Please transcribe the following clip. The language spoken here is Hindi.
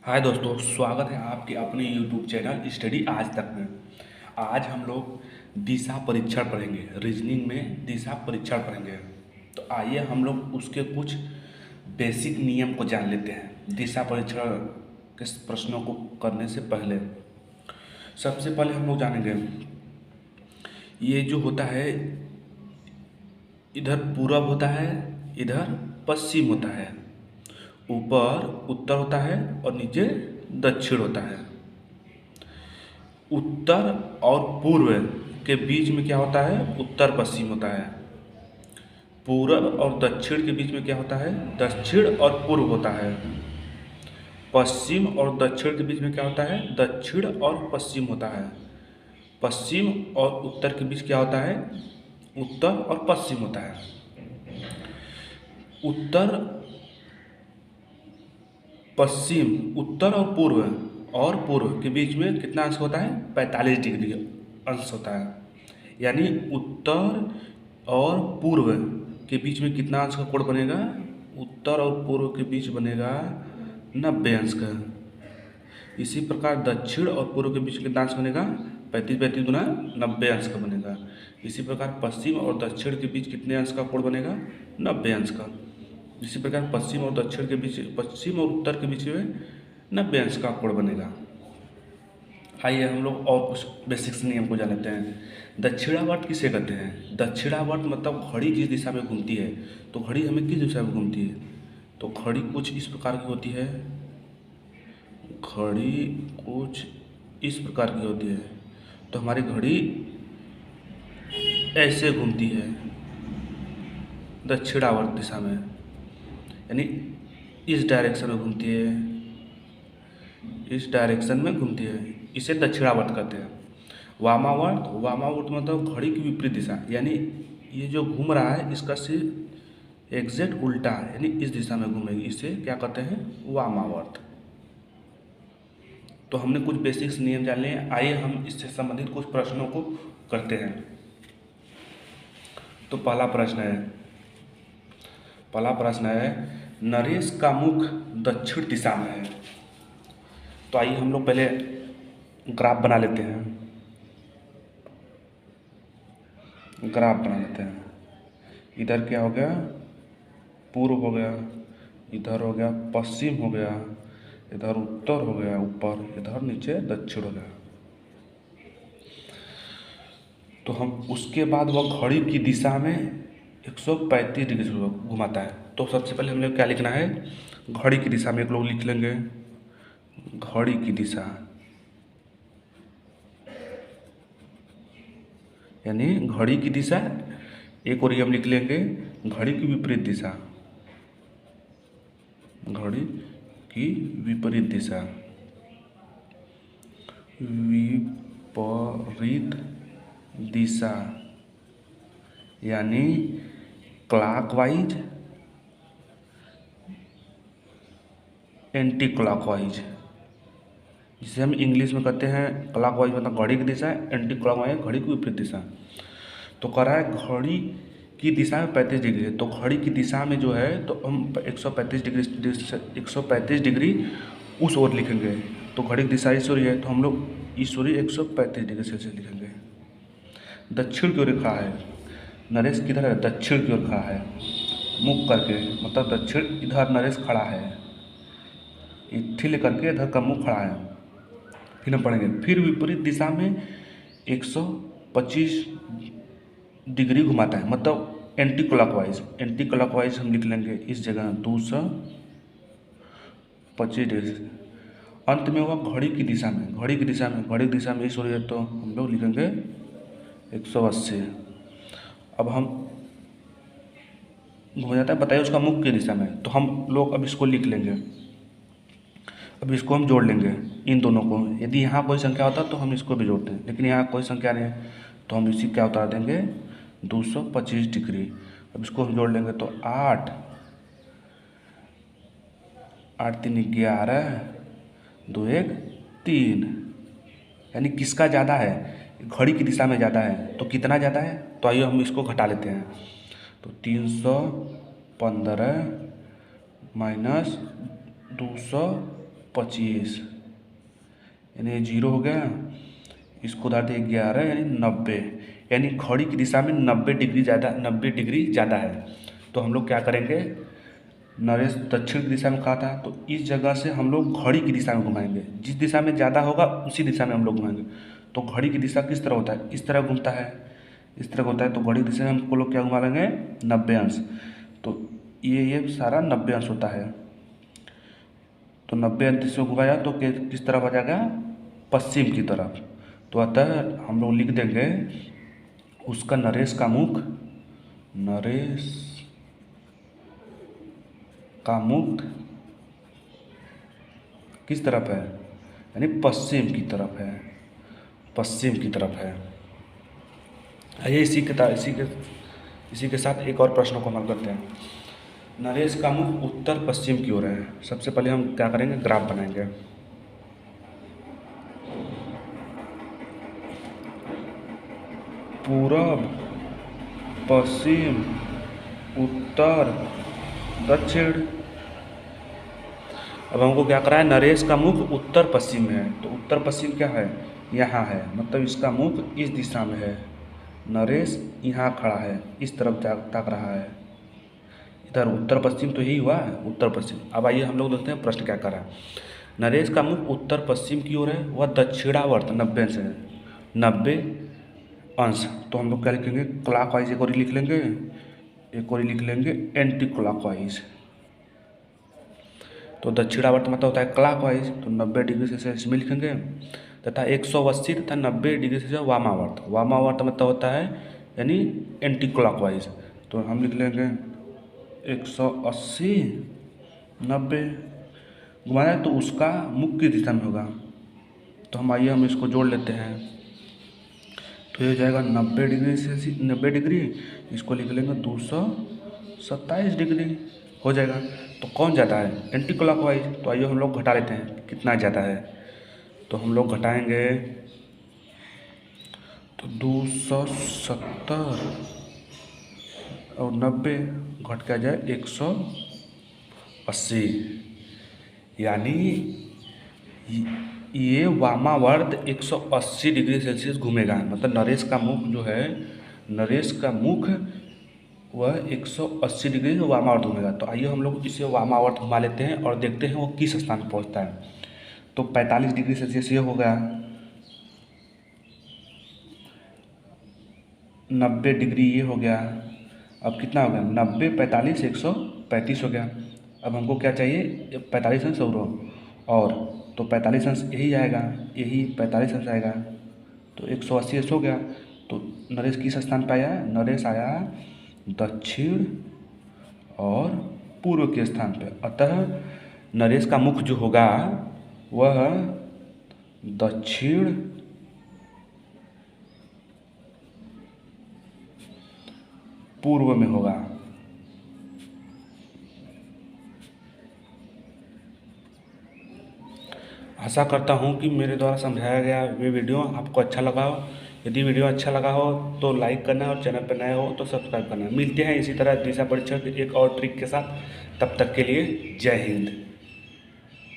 हाय दोस्तों, स्वागत है आपके अपने यूट्यूब चैनल स्टडी आज तक में। आज हम लोग दिशा परीक्षण पढ़ेंगे। रीजनिंग में दिशा परीक्षण पढ़ेंगे। तो आइए हम लोग उसके कुछ बेसिक नियम को जान लेते हैं। दिशा परीक्षण के प्रश्नों को करने से पहले सबसे पहले हम लोग जानेंगे, ये जो होता है, इधर पूरब होता है, इधर पश्चिम होता है, ऊपर उत्तर होता है और नीचे दक्षिण होता है। उत्तर और पूर्व के बीच में क्या होता है? उत्तर पश्चिम होता है। पूरब और दक्षिण के बीच में क्या होता है? दक्षिण और पूर्व होता है। पश्चिम और दक्षिण के बीच में क्या होता है? दक्षिण और पश्चिम होता है। पश्चिम और उत्तर के बीच क्या होता है? उत्तर और पश्चिम होता है। उत्तर पश्चिम, उत्तर और पूर्व के बीच में कितना अंश होता है? 45 डिग्री अंश होता है। यानी उत्तर और पूर्व के बीच में कितना अंश का कोण बनेगा? उत्तर और पूर्व के बीच बनेगा 90 अंश का। इसी प्रकार दक्षिण और पूर्व के बीच कितना अंश बनेगा? 35 गुना 90 अंश का बनेगा। इसी प्रकार पश्चिम और दक्षिण के बीच कितने अंश का कोण बनेगा? 90 अंश का। इसी प्रकार पश्चिम और दक्षिण के बीच, पश्चिम और उत्तर के बीच में 90 अंश का कोण बनेगा। आइए हम लोग और कुछ बेसिक्स नियम को जान लेते हैं। दक्षिणावर्त किसे कहते हैं? दक्षिणावर्त मतलब घड़ी जिस दिशा में घूमती है। तो घड़ी हमें किस दिशा में घूमती है? तो घड़ी कुछ इस प्रकार की होती है। घड़ी कुछ इस प्रकार की होती है। तो हमारी घड़ी ऐसे घूमती है दक्षिणावर्त दिशा में, यानी इस डायरेक्शन में घूमती है, इस डायरेक्शन में घूमती है। इसे दक्षिणावर्त कहते हैं। वामावर्त मतलब घड़ी की विपरीत दिशा, यानी ये जो घूम रहा है इसका सिर्फ एग्जैक्ट उल्टा है, यानी इस दिशा में घूमेगी। इसे क्या कहते हैं? वामावर्त। तो हमने कुछ बेसिक्स नियम जान लिए। आइए हम इससे संबंधित कुछ प्रश्नों को करते हैं। तो पहला प्रश्न है, नरेश का मुख दक्षिण दिशा में है। तो आइए हम लोग पहले ग्राफ बना लेते हैं। इधर क्या हो गया? पूर्व हो गया, इधर हो गया पश्चिम हो गया, इधर उत्तर हो गया ऊपर, इधर नीचे दक्षिण हो गया। तो हम उसके बाद वह घड़ी की दिशा में 135 डिग्री से घुमाता है। तो सबसे पहले हम लोग क्या लिखना है? घड़ी की दिशा में एक लोग लिख लेंगे, घड़ी की दिशा, यानी घड़ी की दिशा। एक और हम लिख लेंगे घड़ी की विपरीत दिशा, घड़ी की विपरीत दिशा, विपरीत दिशा यानी क्लॉकवाइज, एंटी क्लॉकवाइज, जिसे हम इंग्लिश में कहते हैं क्लॉकवाइज मतलब घड़ी की दिशा, एंटी क्लॉकवाइज घड़ी की विपरीत दिशा। तो कह रहा है घड़ी की दिशा में 35 डिग्री है। तो घड़ी की दिशा में जो है तो हम 135 डिग्री उस ओर लिखेंगे। तो घड़ी की दिशा इस ओर है, तो हम लोग इस ओर 135 डिग्री सेल्सियस लिखेंगे। दक्षिण की ओर खड़ा है, नरेश किधर है? दक्षिण की ओर खड़ा है, मुख करके, मतलब दक्षिण, इधर नरेश खड़ा है, इत्थी लेकर के इधर का मुख खड़ा है। फिर हम पढ़ेंगे, फिर विपरीत दिशा में 125 डिग्री घुमाता है, मतलब एंटी क्लॉकवाइज हम लिख लेंगे इस जगह 225 डिग्री। अंत में हुआ घड़ी की दिशा में इस ओर है, तो हम लोग लिखेंगे 180। अब हम घूम जाता है, बताइए उसका मुख की दिशा में। तो हम लोग अब इसको लिख लेंगे, अब इसको हम जोड़ लेंगे इन दोनों को। यदि यहाँ कोई संख्या होता तो हम इसको भी जोड़ते हैं, लेकिन यहाँ कोई संख्या नहीं है तो हम इसी क्या उतार देंगे 225 डिग्री। अब इसको हम जोड़ लेंगे तो 8 3 11 2 1 3, यानी किसका ज़्यादा है? घड़ी की दिशा में ज़्यादा है। तो कितना ज़्यादा है? तो आइए हम इसको घटा लेते हैं। तो 315 माइनस 225 25, यानी 0 हो गया, इसको उधार दे 11 यानी 90, यानी घड़ी की दिशा में 90 डिग्री ज़्यादा है। तो हम लोग क्या करेंगे, नरेश दक्षिण की दिशा में खड़ा था, तो इस जगह से हम लोग घड़ी की दिशा में घुमाएंगे, जिस दिशा में ज़्यादा होगा उसी दिशा में हम लोग घुमाएंगे। तो घड़ी की दिशा किस तरह होता है, इस तरह घूमता है, इस तरह होता है, तो घड़ी की दिशा में हमको लोग क्या घुमा लेंगे, 90 अंश। तो ये सारा 90 अंश होता है। तो 90 अंश से घुमाया तो किस तरफ आ जाएगा, पश्चिम की तरफ। तो अतः हम लोग लिख देंगे उसका नरेश का मुख किस तरफ है, यानी पश्चिम की तरफ है। आइए इसी के साथ एक और प्रश्न को हल करते हैं। नरेश का मुख उत्तर पश्चिम की ओर है। सबसे पहले हम क्या करेंगे, ग्राफ बनाएंगे। पूरब, पश्चिम, उत्तर, दक्षिण। अब हमको क्या करा है, नरेश का मुख उत्तर पश्चिम में है, तो उत्तर पश्चिम क्या है, यहाँ है, मतलब इसका मुख इस दिशा में है। नरेश यहाँ खड़ा है, इस तरफ ताक रहा है, इधर उत्तर पश्चिम, तो यही हुआ है उत्तर पश्चिम। अब आइए हम लोग देखते हैं प्रश्न क्या कर रहा है। नरेश का मुख उत्तर पश्चिम की ओर है, वह दक्षिणावर्त 90 अंश है, 90 अंश। तो हम लोग क्या लिखेंगे, क्लॉक वाइज एक और लिख लेंगे, एक और लिख लेंगे एंटी क्लॉक वाइज। तो दक्षिणावर्त मतलब होता है क्लॉक वाइज, तो 90 डिग्री सेल्सियस में लिखेंगे, तथा 180 तथा 90 डिग्री सेल्सियस वामावर्त। वामावर्त मतलब होता है यानी एंटी क्लॉक वाइज। तो हम लिख लेंगे 180, 90 घुमाया तो उसका मुख की दिशा में होगा। तो हम इसको जोड़ लेते हैं, तो ये हो जाएगा 90 डिग्री से 90 डिग्री, इसको लिख लेंगे 227 डिग्री हो जाएगा। तो कौन ज़्यादा है, एंटी क्लॉक वाइज। तो आइए हम लोग घटा लेते हैं कितना ज़्यादा है। तो हम लोग घटाएंगे, तो 270 और 90 घट के आ जाए 180, यानी ये वामावर्त 180 डिग्री सेल्सियस घूमेगा। मतलब नरेश का मुख जो है, नरेश का मुख वह 180 डिग्री वामावर्त घूमेगा। तो आइए हम लोग इसे वामावर्त घुमा लेते हैं और देखते हैं वो किस स्थान पर पहुंचता है। तो 45 डिग्री सेल्सियस ये हो गया, 90 डिग्री ये हो गया। अब कितना हो गया, 90, 45, 135 हो गया। अब हमको क्या चाहिए, 45 अंश और तो 45 अंश यही आएगा, यही 45 अंश आएगा, तो 180 अंश हो गया। तो नरेश किस स्थान पर आया, नरेश आया दक्षिण और पूर्व के स्थान पर। अतः नरेश का मुख जो होगा वह दक्षिण पूर्व में होगा। आशा करता हूँ कि मेरे द्वारा समझाया गया ये वीडियो आपको अच्छा लगा हो। यदि वीडियो अच्छा लगा हो तो लाइक करना और चैनल पर नए हो तो सब्सक्राइब करना। मिलते हैं इसी तरह दिशा परीक्षा के एक और ट्रिक के साथ, तब तक के लिए जय हिंद।